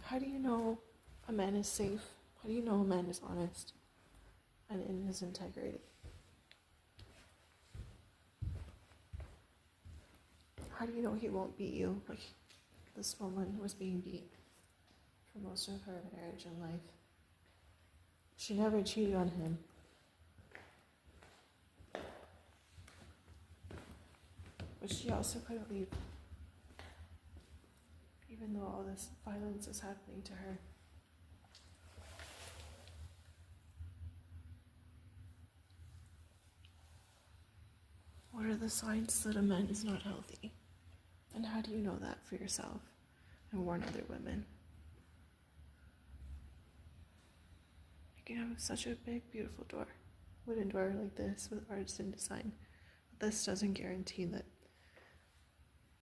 How do you know a man is safe? How do you know a man is honest and in his integrity? How do you know he won't beat you like this woman was being beat for most of her marriage and life? She never cheated on him. But she also couldn't leave, even though all this violence is happening to her. What are the signs that a man is not healthy? And how do you know that for yourself and warn other women? You can have such a big, beautiful door, wooden door like this with artisan design. But this doesn't guarantee that